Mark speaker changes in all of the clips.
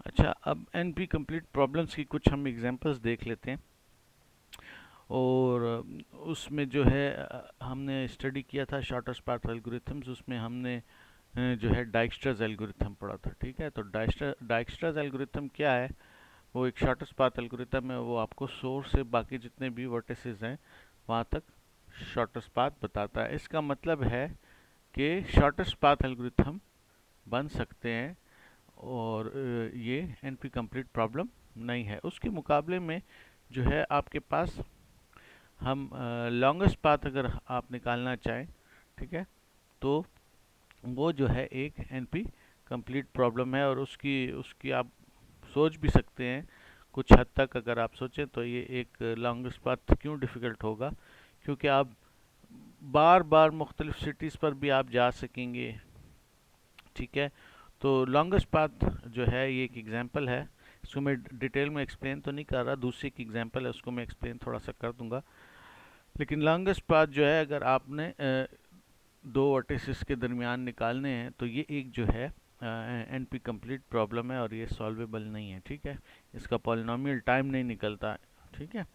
Speaker 1: अच्छा, अब NP complete problems की कुछ हम एग्जांपल्स देख लेते हैं। और उसमें जो है हमने स्टडी किया था शॉर्टेस्ट पाथ एल्गोरिथम्स। उसमें हमने जो है डाइक्स्ट्राज एल्गोरिथम पढ़ा था। ठीक है, तो डाइक्स्ट्राज एल्गोरिथम क्या है? वो एक शॉर्टेस्ट पाथ एल्गोरिथम है। वो आपको सोर्स से बाकी जितने भी वर्टिसेस हैं वहाँ तक शॉर्टेस्ट पाथ बताता है। इसका मतलब है कि शॉर्टेस्ट पाथ एल्गोरिथम बन सकते हैं और ये एनपी कंप्लीट प्रॉब्लम नहीं है। उसके मुकाबले में जो है आपके पास हम लॉन्गेस्ट पाथ अगर आप निकालना चाहें, ठीक है, तो वो जो है एक एनपी कंप्लीट प्रॉब्लम है। और उसकी उसकी आप सोच भी सकते हैं कुछ हद तक। अगर आप सोचें तो ये एक लॉन्गेस्ट पाथ क्यों डिफ़िकल्ट होगा, क्योंकि आप बार बार मुख्तलिफ सिटीज़ पर भी आप जा सकेंगे। ठीक है, तो लॉन्गेस्ट पाथ जो है ये एक एग्जांपल है। इसको मैं डिटेल में एक्सप्लेन तो नहीं कर रहा, दूसरी की एग्जांपल है, उसको मैं एक्सप्लेन थोड़ा सा कर दूंगा। लेकिन लॉन्गेस्ट पाथ जो है अगर आपने दो वर्टिसेस के दरमियान निकालने हैं तो ये एक जो है एनपी कंप्लीट प्रॉब्लम है और ये सॉल्वेबल नहीं है। ठीक है, इसका पॉलिनॉमियल टाइम नहीं निकलता। ठीक है,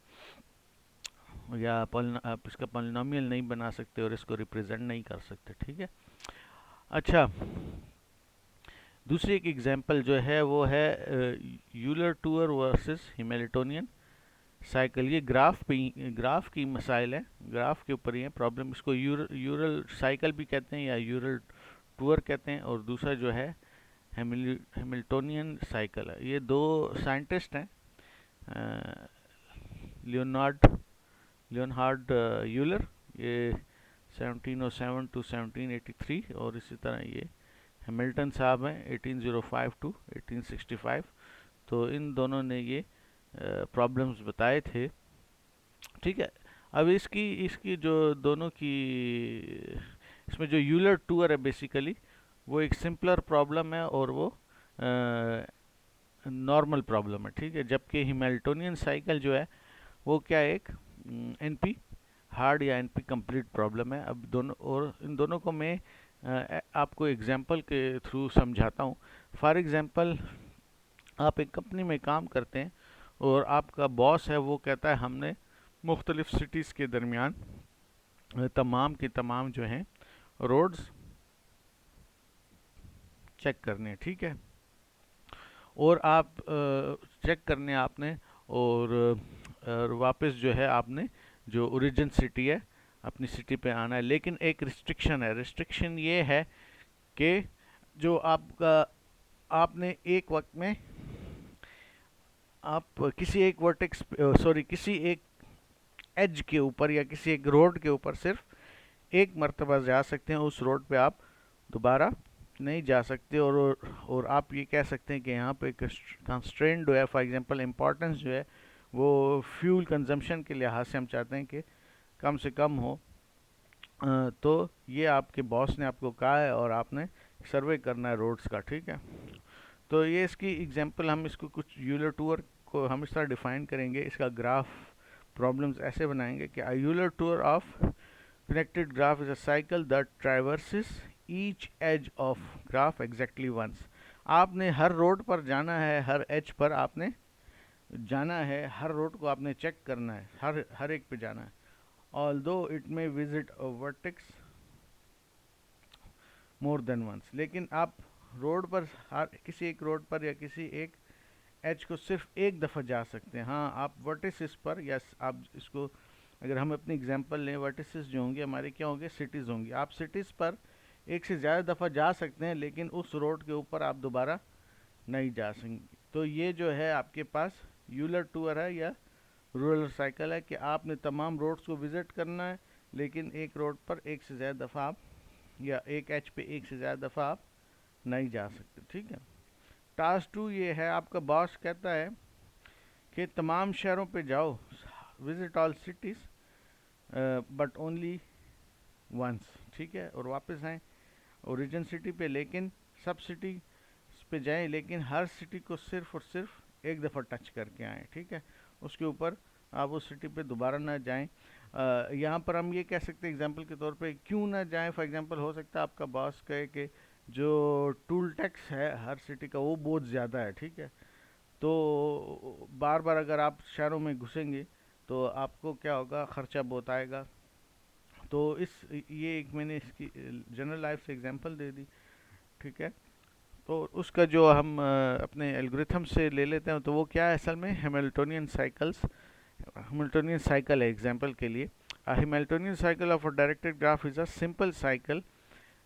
Speaker 1: या आप इसका पॉलिनॉमियल नहीं बना सकते और इसको रिप्रेजेंट नहीं कर सकते। ठीक है, अच्छा, दूसरी एक एग्जांपल जो है वो है यूलर टूअर वर्सेस हिमेल्टोनियन साइकिल। ये ग्राफ की मसाइल है, ग्राफ के ऊपर ही है प्रॉब्लम। इसको यूरल साइकिल भी कहते हैं या यूरल टूअर कहते हैं। और दूसरा जो है हैमिल्टोनियन साइकिल है। ये दो साइंटिस्ट हैं, लियोनार्ड लियोनहार्ड यूलर, ये 1707 टू 1783, और इसी तरह ये हैमिल्टन साहब हैं 1805 टू 1865। तो इन दोनों ने ये प्रॉब्लम्स बताए थे। ठीक है, अब इसकी इसकी जो दोनों की, इसमें जो यूलर टूअर है बेसिकली वो एक सिंपलर प्रॉब्लम है और वो नॉर्मल प्रॉब्लम है। ठीक है, जबकि हिमेल्टोनियन साइकिल जो है वो क्या एक एनपी हार्ड या एनपी कंप्लीट प्रॉब्लम है। अब दोनों, और इन दोनों को मैं आपको एग्जांपल के थ्रू समझाता हूँ। फॉर एग्जांपल, आप एक कंपनी में काम करते हैं और आपका बॉस है वो कहता है हमने मुख्तलिफ सिटीज़ के दरमियान तमाम की तमाम जो हैं रोड्स चेक करने हैं। ठीक है, और आप चेक करने आपने, और वापस जो है आपने जो ओरिजिन सिटी है अपनी सिटी पे आना है। लेकिन एक रिस्ट्रिक्शन है, रिस्ट्रिक्शन ये है कि जो आपका, आपने एक वक्त में आप किसी एक वर्टेक्स, सॉरी, किसी एक एज के ऊपर या किसी एक रोड के ऊपर सिर्फ एक मरतबा जा सकते हैं। उस रोड पे आप दोबारा नहीं जा सकते। और आप ये कह सकते हैं कि यहाँ पे कंस्ट्रेंट जो है, फॉर एग्जांपल इम्पोर्टेंस जो है वो फ्यूल कंजम्पशन के लिहाज से हम चाहते हैं कि कम से कम हो। तो ये आपके बॉस ने आपको कहा है और आपने सर्वे करना है रोड्स का। ठीक है, तो ये इसकी एग्जांपल, हम इसको कुछ यूलर टूर को हम इस तरह डिफाइन करेंगे। इसका ग्राफ प्रॉब्लम्स ऐसे बनाएंगे कि a Euler tour of connected graph is a cycle that traverses each edge of graph exactly once। आपने हर रोड पर जाना है, हर एज पर आपने जाना है, हर रोड को आपने चेक करना है, हर हर एक पे जाना है। Although it may visit a vertex more than once, लेकिन आप रोड पर, हर किसी एक रोड पर या किसी एक एच को सिर्फ एक दफ़ा जा सकते हैं। हाँ, आप वर्टिसेस पर, या आप इसको, अगर हम अपनी एग्जांपल लें, वर्टिसेस जो होंगे हमारे क्या होंगे, सिटीज़ होंगी। आप सिटीज़ पर एक से ज़्यादा दफ़ा जा सकते हैं लेकिन उस रोड के ऊपर आप दोबारा नहीं जा सकेंगे। तो ये जो है आपके पास यूलर टूर है या रूरल साइकिल है कि आपने तमाम रोड्स को विज़िट करना है लेकिन एक रोड पर एक से ज़्यादा दफ़ा आप, या एक एच पे एक से ज़्यादा दफ़ा आप नहीं जा सकते। ठीक है, टास्क टू ये है, आपका बॉस कहता है कि तमाम शहरों पे जाओ, visit all cities but only once. ठीक है, और वापस आएँ ओरिजिन सिटी पे, लेकिन सब सिटी पे जाएं लेकिन हर सिटी को सिर्फ और सिर्फ एक दफ़ा टच करके आएँ। ठीक है, उसके ऊपर आप उस सिटी पे दोबारा ना जाएं। यहाँ पर हम ये कह सकते हैं एग्जांपल के तौर पे क्यों ना जाएं। फॉर एग्जांपल हो सकता है आपका बॉस कहे कि जो टूल टैक्स है हर सिटी का वो बहुत ज़्यादा है, ठीक है। तो बार बार अगर आप शहरों में घुसेंगे तो आपको क्या होगा, खर्चा बहुत आएगा। तो इस ये एक मैंने इसकी जनरल लाइफ से एग्जांपल दे दी, ठीक है। तो उसका जो हम अपने एल्गोरिथम से ले लेते हैं, तो वो क्या है असल में, हैमिल्टोनियन साइकिल्स। हैमिल्टोनियन साइकिल है एग्जांपल के लिए। A Hamiltonian cycle of a directed graph is a simple cycle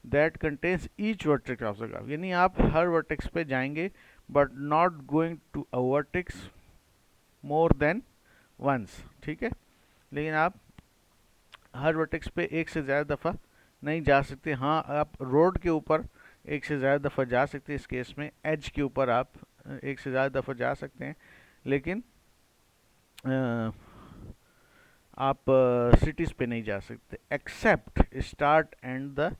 Speaker 1: that contains each vertex of the graph। यानी आप हर वर्टेक्स पे जाएंगे but not going to a vertex more than once, ठीक है। लेकिन आप हर वर्टेक्स पे एक से ज़्यादा दफ़ा नहीं जा सकते। हाँ, आप रोड के ऊपर एक से ज़्यादा दफ़ा जा सकते हैं, इस केस में एज के ऊपर आप एक से ज़्यादा दफ़ा जा सकते हैं, लेकिन आप सिटीज़ पे नहीं जा सकते except start and the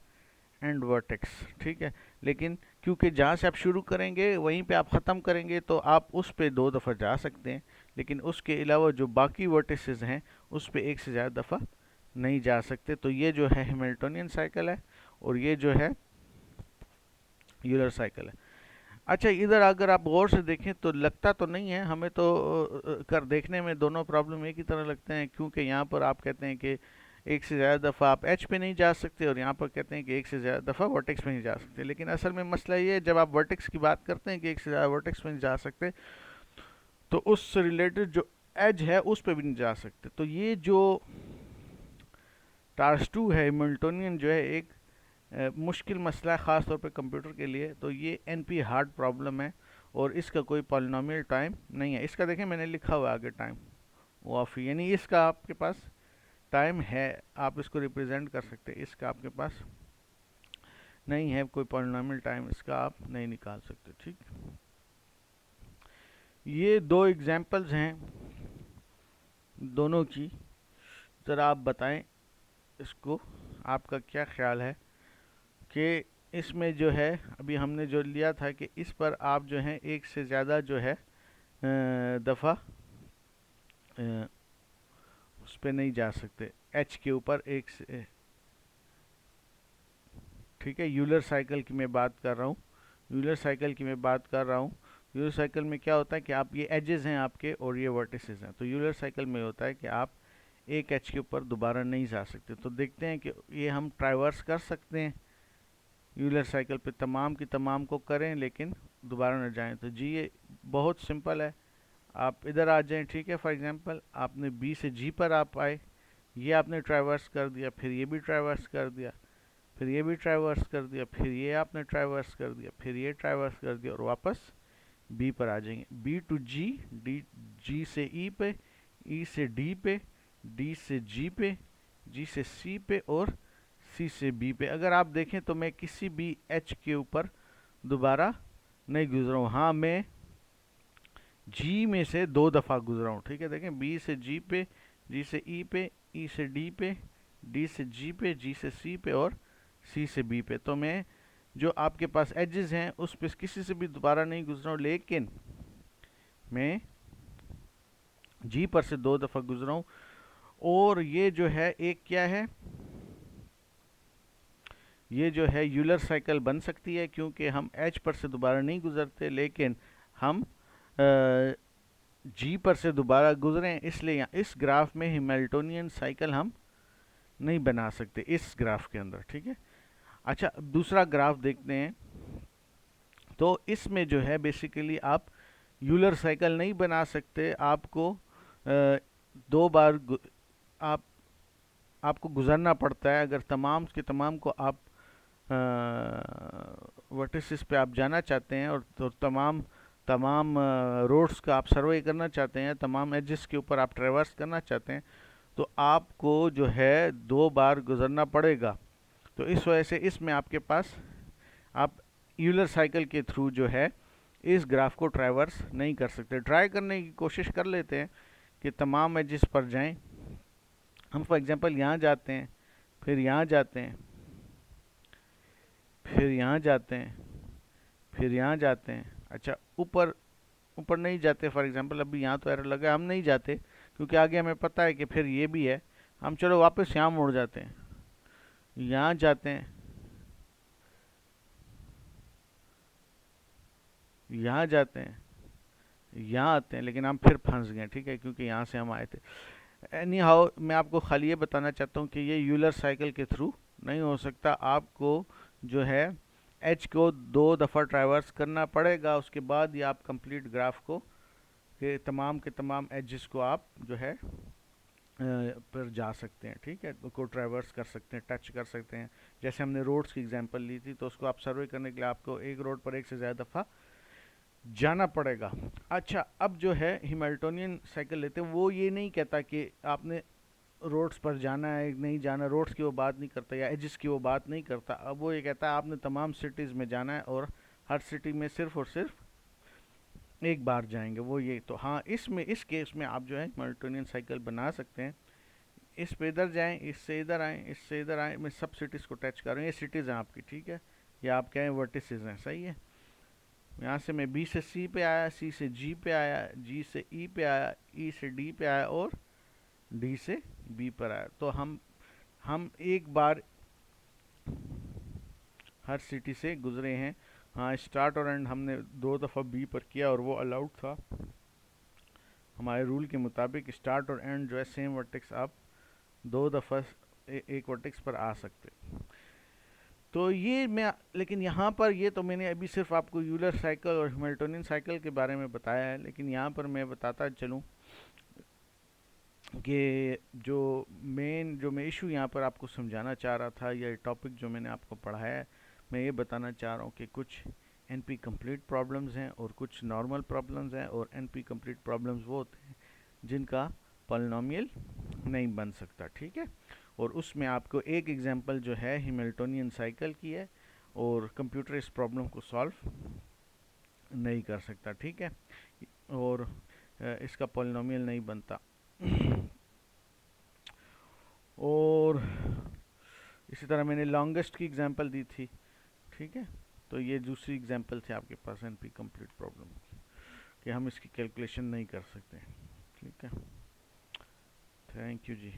Speaker 1: end vertex, ठीक है। लेकिन क्योंकि जहाँ से आप शुरू करेंगे वहीं पे आप ख़त्म करेंगे, तो आप उस पे दो दफ़ा जा सकते हैं, लेकिन उसके अलावा जो बाकी वर्टिसेस हैं उस पे एक से ज़्यादा दफ़ा नहीं जा सकते। तो ये जो है हैमिल्टोनियन साइकिल है और ये जो है यूलर साइकिल है। अच्छा, इधर अगर आप गौर से देखें तो लगता तो नहीं है हमें, तो कर देखने में दोनों प्रॉब्लम एक ही तरह लगते हैं, क्योंकि यहाँ पर आप कहते हैं कि एक से ज़्यादा दफ़ा आप एच पे नहीं जा सकते और यहाँ पर कहते हैं कि एक से ज़्यादा दफ़ा वर्टेक्स पे नहीं जा सकते। लेकिन असल में मसला ये है, जब आप वर्टेक्स की बात करते हैं कि एक से ज़्यादा वर्टेक्स पे नहीं जा सकते, तो उससे रिलेटेड जो एज है उस पर भी नहीं जा सकते। तो ये जो टास्क 2 है हैमिल्टोनियन, जो है एक मुश्किल मसला है ख़ास तौर पे कंप्यूटर के लिए। तो ये एनपी हार्ड प्रॉब्लम है और इसका कोई पॉलिनोमियल टाइम नहीं है। इसका देखें मैंने लिखा हुआ है आगे टाइम ऑफ, यानी इसका आपके पास टाइम है, आप इसको रिप्रेजेंट कर सकते हैं। इसका आपके पास नहीं है कोई पॉलिनोमियल टाइम, इसका आप नहीं निकाल सकते, ठीक। ये दो एग्जांपल्स हैं दोनों की, ज़रा आप बताएं इसको, आपका क्या ख्याल है कि इसमें जो है अभी हमने जो लिया था कि इस पर आप जो है एक से ज़्यादा जो है दफ़ा उस पर नहीं जा सकते, एच के ऊपर एक से, ठीक है। यूलर साइकिल की मैं बात कर रहा हूँ, यूलर साइकिल की मैं बात कर रहा हूँ। यूलर साइकिल में क्या होता है कि आप ये एजेस हैं आपके और ये वर्टिसेस हैं, तो यूलर साइकिल में होता है कि आप एक एच के ऊपर दोबारा नहीं जा सकते। तो देखते हैं कि ये हम ट्राइवर्स कर सकते हैं यूलर साइकिल पे, तमाम की तमाम को करें लेकिन दोबारा न जाएं। तो जी ये बहुत सिंपल है, आप इधर आ जाएं, ठीक है। फॉर एग्जांपल आपने बी से जी पर आप आए, ये आपने ट्राइवर्स कर दिया, फिर ये भी ट्राइवर्स कर दिया, फिर ये भी ट्राइवर्स कर दिया, फिर ये आपने ट्राइवर्स कर दिया, फिर ये ट्राइवर्स कर दिया और वापस बी पर आ जाएंगे। B to G, D G से ई पे, ई से डी पे, डी से जी पे, जी से सी पे और सी से बी पे। अगर आप देखें तो मैं किसी भी एच के ऊपर दोबारा नहीं गुजरा हूँ। हाँ, मैं जी में से दो दफ़ा गुजरा हूँ, ठीक है। देखें बी से जी पे, जी से ई पे, ई से डी पे, डी से जी पे, जी से सी पे और सी से बी पे। तो मैं जो आपके पास एजेस हैं उस पर किसी से भी दोबारा नहीं गुजरा हूँ, लेकिन मैं जी पर से दो दफ़ा गुजरा हूँ। और ये जो है एक क्या है, ये जो है यूलर साइकिल बन सकती है क्योंकि हम एच पर से दोबारा नहीं गुजरते, लेकिन हम जी पर से दोबारा गुजरें, इसलिए इस ग्राफ में हैमिल्टोनियन साइकिल हम नहीं बना सकते इस ग्राफ के अंदर, ठीक है। अच्छा, दूसरा ग्राफ देखते हैं। तो इसमें जो है बेसिकली आप यूलर साइकिल नहीं बना सकते, आपको दो बार आप आपको गुजरना पड़ता है। अगर तमाम के तमाम को आप वर्टिसेस पे आप जाना चाहते हैं और तो तमाम रोड्स का आप सर्वे करना चाहते हैं, तमाम एजेस के ऊपर आप ट्रेवर्स करना चाहते हैं, तो आपको जो है दो बार गुजरना पड़ेगा। तो इस वजह से इसमें आपके पास आप यूलर साइकिल के थ्रू जो है इस ग्राफ को ट्रैवर्स नहीं कर सकते। ट्राई करने की कोशिश कर लेते हैं कि तमाम एजेस पर जाएं। हम फॉर एग्जांपल यहाँ जाते हैं, फिर यहाँ जाते हैं, फिर यहाँ जाते हैं, फिर यहाँ जाते हैं। अच्छा, ऊपर ऊपर नहीं जाते। फॉर एग्जांपल अभी यहाँ तो एरर लगा, हम नहीं जाते क्योंकि आगे हमें पता है कि फिर ये भी है। हम चलो वापस यहाँ मुड़ जाते हैं, यहाँ जाते हैं, यहाँ जाते हैं, यहाँ आते हैं, लेकिन हम फिर फंस गए, ठीक है, क्योंकि यहाँ से हम आए थे। एनी हाउ, मैं आपको खाली ये बताना चाहता हूँ कि ये यूलर साइकिल के थ्रू नहीं हो सकता। आपको जो है एच को 2 दफ़ा ट्रैवर्स करना पड़ेगा, उसके बाद ये आप कंप्लीट ग्राफ के तमाम एजेस को आप जो है पर जा सकते हैं, ठीक है, को ट्रैवर्स कर सकते हैं, टच कर सकते हैं। जैसे हमने रोड्स की एग्जांपल ली थी, तो उसको आप सर्वे करने के लिए आपको एक रोड पर एक से ज़्यादा दफ़ा जाना पड़ेगा। अच्छा, अब जो है हिमल्टोनियन साइकिल लेते हैं, वो ये नहीं कहता कि आपने रोड्स पर जाना है नहीं जाना, रोड्स की वो बात नहीं करता या एजिस की वो बात नहीं करता। अब वो ये कहता है आपने तमाम सिटीज़ में जाना है और हर सिटी में सिर्फ और सिर्फ एक बार जाएंगे, वो ये। तो हाँ, इस केस में आप जो है हिमल्टोनियन साइकिल बना सकते हैं। इस पे इधर जाएं, इससे इधर आएँ, इससे इधर आएँ, मैं सब सिटीज़ को टच कर रहा हूँ, ये सिटीज़ हैं आपकी, ठीक है, ये आप कहें वर्टिसेस हैं, सही है। यहाँ से मैं बी से सी पे आया, सी से जी पे आया, जी से ई पे आया, ई से डी पे आया और डी से बी पर आया। तो हम एक बार हर सिटी से गुजरे हैं। हाँ, स्टार्ट और एंड हमने 2 दफ़ा बी पर किया और वो अलाउड था हमारे रूल के मुताबिक। स्टार्ट और एंड जो है सेम वर्टेक्स आप 2 दफ़ा एक वर्टेक्स पर आ सकते। तो ये मैं, लेकिन यहाँ पर ये तो मैंने अभी सिर्फ आपको यूलर साइकिल और हैमिल्टोनियन साइकिल के बारे में बताया है, लेकिन यहाँ पर मैं बताता चलूँ कि जो मैं इशू यहाँ पर आपको समझाना चाह रहा था, या टॉपिक जो मैंने आपको पढ़ाया है, मैं ये बताना चाह रहा हूँ कि कुछ एनपी कंप्लीट प्रॉब्लम्स हैं और कुछ नॉर्मल प्रॉब्लम्स हैं। और एनपी कंप्लीट प्रॉब्लम्स वो होते हैं जिनका पॉलिनॉमियल नहीं बन सकता, ठीक है। और उसमें आपको एक एग्जांपल जो है हैमिल्टोनियन साइकिल की है, और कंप्यूटर इस प्रॉब्लम को सॉल्व नहीं कर सकता, ठीक है, और इसका पॉलिनॉमियल नहीं बनता। और इसी तरह मैंने लॉन्गेस्ट की एग्जांपल दी थी, ठीक है। तो ये दूसरी एग्जांपल थी आपके पास एनपी कंप्लीट प्रॉब्लम कि हम इसकी कैलकुलेशन नहीं कर सकते, ठीक है। Thank you ji.